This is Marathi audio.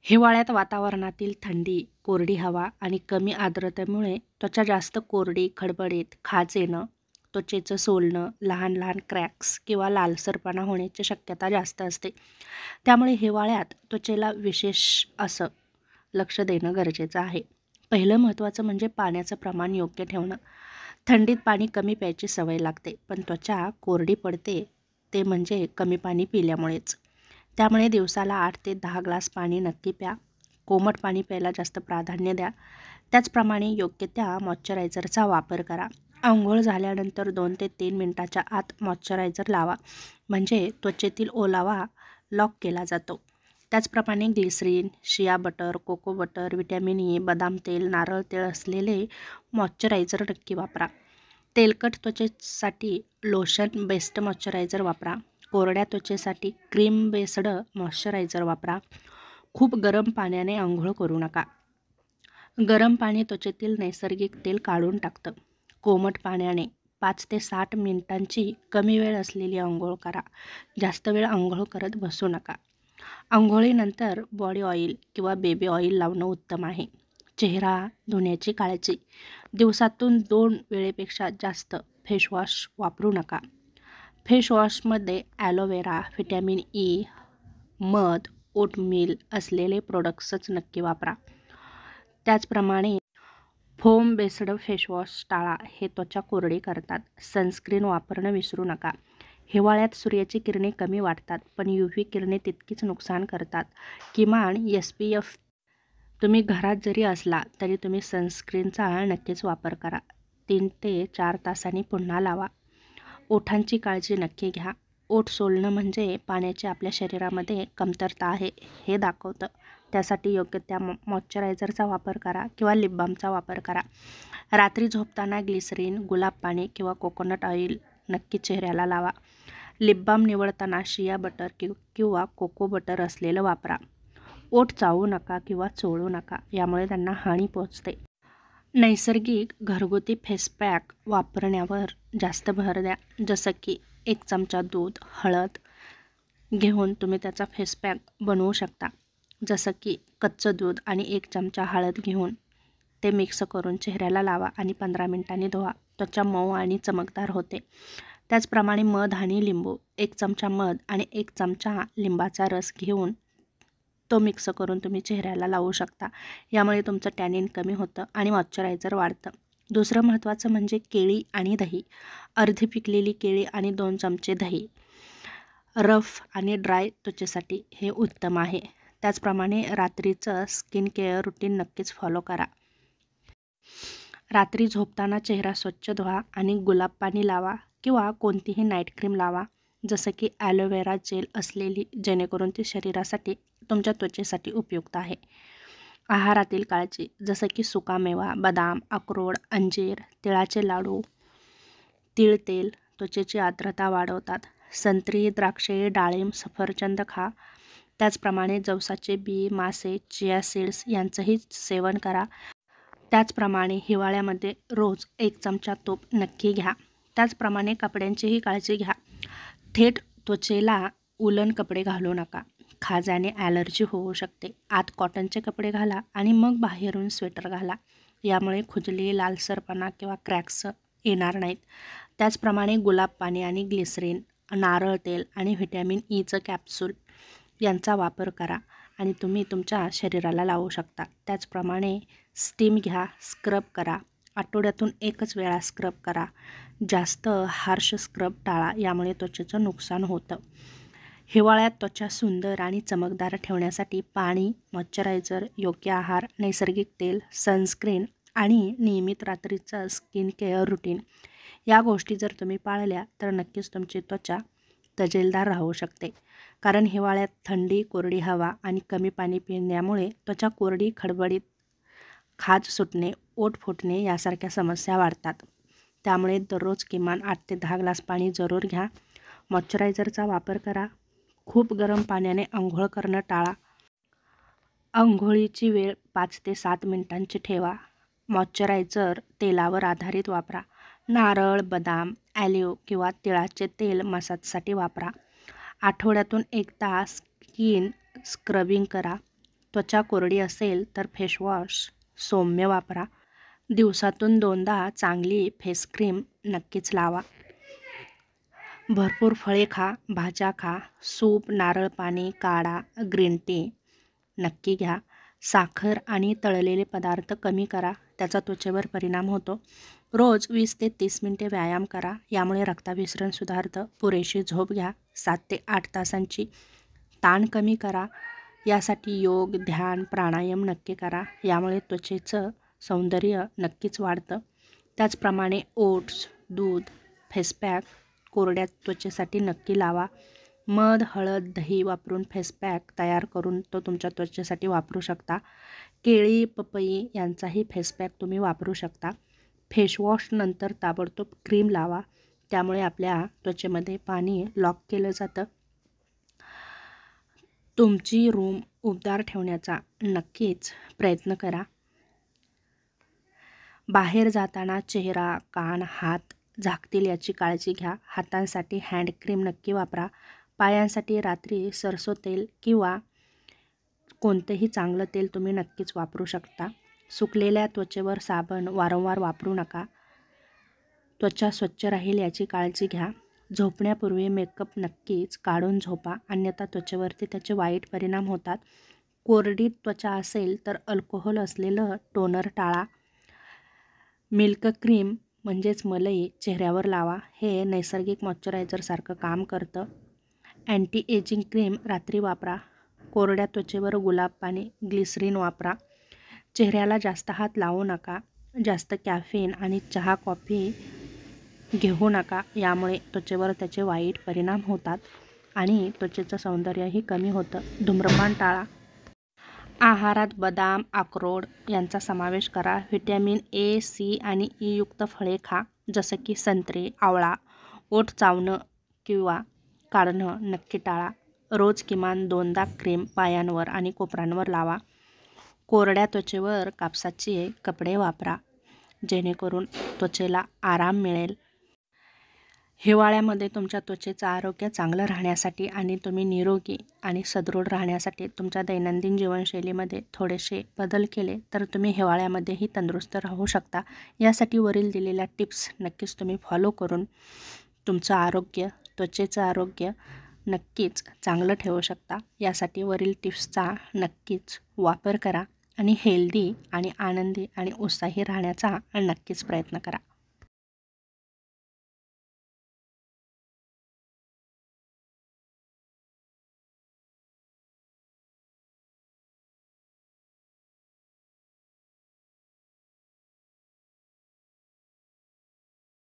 हिवाळ्यात वातावरणातील थंडी, कोरडी हवा आणि कमी आर्द्रतेमुळे त्वचा जास्त कोरडी, खडबडीत, खाज येणं, त्वचेचं सोलणं, लहान लहान क्रॅक्स किंवा लालसरपणा होण्याची शक्यता जास्त असते. त्यामुळे हिवाळ्यात त्वचेला विशेष असं लक्ष देणं गरजेचं आहे. पहिलं महत्त्वाचं म्हणजे पाण्याचं प्रमाण योग्य ठेवणं. थंडीत पाणी कमी प्यायची सवय लागते, पण त्वचा कोरडी पडते ते म्हणजे कमी पाणी पिल्यामुळेच. त्यामुळे दिवसाला 8 ते 10 ग्लास पाणी नक्की प्या. कोमट पाणी प्यायला जास्त प्राधान्य द्या. त्याचप्रमाणे योग्य त्या मॉइश्चरायझरचा वापर करा. अंघोळ झाल्यानंतर 2 ते 3 मिनिटाच्या आत मॉइश्चरायझर लावा, म्हणजे त्वचेतील ओलावा लॉक केला जातो. त्याचप्रमाणे glycerine, shea butter, cocoa butter, vitamin E, बदाम तेल, नारळ तेल असलेले मॉइश्चरायझर नक्की वापरा. तेलकट त्वचेसाठी लोशन बेस्ड मॉइश्चरायझर वापरा. कोरड्या त्वचेसाठी क्रीम बेस्ड मॉइश्चरायझर वापरा. खूप गरम पाण्याने आंघोळ करू नका. गरम पाणी त्वचेतील नैसर्गिक तेल काढून टाकतं. कोमट पाण्याने 5 ते 7 मिनिटांची कमी वेळ असलेली आंघोळ करा. जास्त वेळ आंघोळ करत बसू नका. आंघोळीनंतर बॉडी ऑइल किंवा बेबी ऑइल लावणं उत्तम आहे. चेहरा धुण्याची काळजी. दिवसातून 2 वेळेपेक्षा जास्त फेसवॉश वापरू नका. फेसवॉशमध्ये ॲलोवेरा, व्हिटॅमिन ई, मध, ओटमील असलेले प्रोडक्ट्सच नक्की वापरा. त्याचप्रमाणे फोम बेस्ड फेसवॉश टाळा, हे त्वचा कोरडी करतात. सनस्क्रीन वापरणं विसरू नका. हिवाळ्यात सूर्याची किरणे कमी वाटतात, पण UV किरणे तितकीच नुकसान करतात. किमान SPF तुम्ही घरात जरी असला तरी तुम्ही सनस्क्रीनचा नक्कीच वापर करा. 3 ते 4 तासांनी पुन्हा लावा. ओठांची काळजी नक्की घ्या. ओठ सोलणं म्हणजे पाण्याची आपल्या शरीरामध्ये कमतरता आहे हे दाखवतं. त्यासाठी योग्य त्या मॉइश्चरायझरचा वापर करा किंवा लिप बामचा वापर करा. रात्री झोपताना ग्लिसरीन, गुलाब पाणी किंवा कोकोनट ऑइल नक्की चेहऱ्याला लावा. लिप बाम निवडताना शिया बटर किंवा कोको बटर असलेलं वापरा. ओठ चावू नका किंवा चोळू नका, यामुळे त्यांना हानी पोहोचते. नैसर्गिक घरगुती फेसपॅक वापरण्यावर जास्त भर द्या. जसं की 1 चमचा दूध, हळद घेऊन तुम्ही त्याचा फेसपॅक बनवू शकता. जसं की कच्चं दूध आणि 1 चमचा हळद घेऊन ते मिक्स करून चेहऱ्याला लावा आणि 15 मिनिटांनी धुवा. त्वचा मऊ आणि चमकदार होते. त्याचप्रमाणे मध आणि लिंबू, 1 चमचा मध आणि 1 चमचा लिंबाचा रस घेऊन तो मिक्स करून तुम्ही चेहऱ्याला लावू शकता. यामुळे तुमचं टॅनिन कमी होतं आणि मॉइश्चरायझर वाढतं. दुसरं महत्त्वाचं म्हणजे केळी आणि दही. अर्धी पिकलेली केळी आणि 2 चमचे दही रफ आणि ड्राय त्वचेसाठी हे उत्तम आहे. त्याचप्रमाणे रात्रीचं स्किन केअर रुटीन नक्कीच फॉलो करा. रात्री झोपताना चेहरा स्वच्छ धुवा आणि गुलाब पाणी लावा किंवा कोणतीही नाईट क्रीम लावा, जसं की ॲलोवेरा जेल असलेली, जेणेकरून ती शरीरासाठी तुमच्या त्वचेसाठी उपयुक्त आहे. आहारातील काळजी, जसं की सुकामेवा, बदाम, अक्रोड, अंजीर, तिळाचे लाडू, तीळ तेल त्वचेची आर्द्रता वाढवतात. संत्री, द्राक्षे, डाळिंब, सफरचंद खा. त्याचप्रमाणे जवसाचे बी, मासे, चिया सीड्स यांचंही सेवन करा. त्याचप्रमाणे हिवाळ्यामध्ये रोज 1 चमचा तूप नक्की घ्या. त्याचप्रमाणे कपड्यांचीही काळजी घ्या. थेट त्वचेला उलन कपडे घालू नका. खाजाने ॲलर्जी होऊ शकते. आत कॉटनचे कपडे घाला आणि मग बाहेरून स्वेटर घाला. यामुळे खुजली, लालसरपणा किंवा क्रॅक्स येणार नाहीत. त्याचप्रमाणे गुलाब पाणी आणि ग्लिसरीन, नारळ तेल आणि व्हिटॅमिन ईचं कॅप्सूल यांचा वापर करा आणि तुम्ही तुमच्या शरीराला लावू शकता. त्याचप्रमाणे स्टीम घ्या, स्क्रब करा. आठवड्यातून 1च वेळा स्क्रब करा. जास्त हार्श स्क्रब टाळा, यामुळे त्वचेचं नुकसान होतं. हिवाळ्यात त्वचा सुंदर आणि चमकदार ठेवण्यासाठी पाणी, मॉइश्चरायझर, योग्य आहार, नैसर्गिक तेल, सनस्क्रीन आणि नियमित रात्रीचं स्किन केअर रुटीन या गोष्टी जर तुम्ही पाळल्या तर नक्कीच तुमची त्वचा तजेलदार राहू शकते. कारण हिवाळ्यात थंडी, कोरडी हवा आणि कमी पाणी पिण्यामुळे त्वचा कोरडी, खडबडीत, खाज सुटणे, ओठ फुटणे यासारख्या समस्या वाढतात. त्यामुळे दररोज किमान 8 ते 10 ग्लास पाणी जरूर घ्या. मॉइश्चरायझरचा वापर करा. खूप गरम पाण्याने आंघोळ करणं टाळा. अंघोळीची वेळ 5 ते 7 मिनिटांची ठेवा. मॉइश्चरायझर तेलावर आधारित वापरा. नारळ, बदाम, ॲलिव्ह किंवा तिळाचे तेल मसाजसाठी वापरा. आठवड्यातून एकदा स्किन स्क्रबिंग करा. त्वचा कोरडी असेल तर फेसवॉश सौम्य वापरा. दिवसातून 2दा चांगली फेस क्रीम नक्कीच लावा. भरपूर फळे खा, भाज्या खा, सूप, नारळ पाणी, काढा, ग्रीन टी नक्की घ्या. साखर आणि तळलेले पदार्थ कमी करा, त्याचा त्वचेवर परिणाम होतो. रोज 20 ते 30 मिनिटे व्यायाम करा, यामुळे रक्ताभिसरण सुधारतं. पुरेशी झोप घ्या, 7 ते 8 तासांची. ताण कमी करा, यासाठी योग, ध्यान, प्राणायाम नक्की करा, यामुळे त्वचेचं सौंदर्य नक्कीच वाढतं. त्याचप्रमाणे ओट्स, दूध, फेसपॅक कोरड्या त्वचेसाठी नक्की लावा. मध, हळद, दही वापरून फेसपॅक तयार करून तो तुमच्या त्वचेसाठी वापरू शकता. केळी, पपई यांचाही फेसपॅक तुम्ही वापरू शकता. फेसवॉश नंतर ताबडतोब क्रीम लावा, त्यामुळे आपल्या त्वचेमध्ये पाणी लॉक केलं जातं. तुमची रूम उबदार ठेवण्याचा नक्कीच प्रयत्न करा. बाहेर जाताना चेहरा, कान, हात झाकतील याची काळजी घ्या. हातांसाठी हँड क्रीम नक्की वापरा. पायांसाठी रात्री सरसो तेल किंवा कोणतेही चांगलं तेल तुम्ही नक्कीच वापरू शकता. सुकलेल्या त्वचेवर साबण वारंवार वापरू नका. त्वचा स्वच्छ राहील याची काळजी घ्या. झोपण्यापूर्वी मेकअप नक्कीच काढून झोपा, अन्यथा त्वचेवरती त्याचे वाईट परिणाम होतात. कोरडी त्वचा असेल तर अल्कोहोल असलेलं टोनर टाळा. मिल्क क्रीम म्हणजेच मलई चेहऱ्यावर लावा, हे नैसर्गिक मॉइश्चरायझरसारखं काम करतं. अँटी एजिंग क्रीम रात्री वापरा. कोरड्या त्वचेवर गुलाब पाणी, ग्लिसरीन वापरा. चेहऱ्याला जास्त हात लावू नका. जास्त कॅफीन आणि चहा, कॉफी घेऊ नका, यामुळे त्वचेवर त्याचे वाईट परिणाम होतात आणि त्वचेचं सौंदर्यही कमी होतं. धूम्रपान टाळा. आहारात बदाम, अक्रोड यांचा समावेश करा. व्हिटॅमिन ए, सी आणि ई युक्त फळे खा, जसं की संत्री, आवळा. ओठ चावणं किंवा काढणं नक्की टाळा. रोज किमान 2दा क्रीम पायांवर आणि कोपरांवर लावा. कोरड्या त्वचेवर कापसाचे कपडे वापरा, जेणेकरून त्वचेला आराम मिळेल. हिवाळ्यामध्ये तुमच्या त्वचेचं आरोग्य चांगलं राहण्यासाठी आणि तुम्ही निरोगी आणि सदृढ राहण्यासाठी तुमच्या दैनंदिन जीवनशैलीमध्ये थोडेसे बदल केले तर तुम्ही हिवाळ्यामध्येही तंदुरुस्त राहू शकता. यासाठी वरील दिलेल्या टिप्स नक्कीच तुम्ही फॉलो करून तुमचं आरोग्य, त्वचेचं आरोग्य नक्कीच चांगलं ठेवू शकता. यासाठी वरील टिप्सचा नक्कीच वापर करा आणि हेल्दी आणि आनंदी आणि उत्साही राहण्याचा नक्कीच प्रयत्न करा.